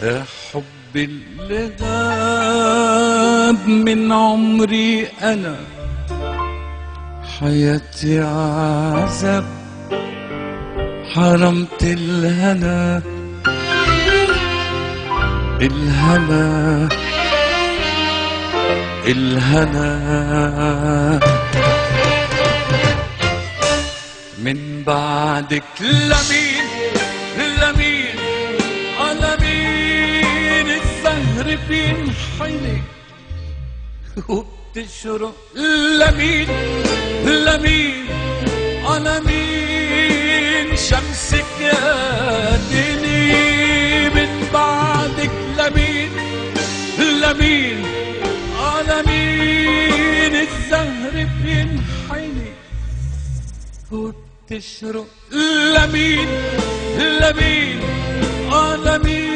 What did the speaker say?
يا حب اللي غاب من عمري أنا، حياتي عذاب حرمت الهنا، الهنا الهنا من بعدك لمين لمين على مين الزهر بينحني وبتشرق لمين لمين على مين شمسك يا دني من بعدك لمين لمين على مين الزهر بينحني وبتشرق لمين لمين على مين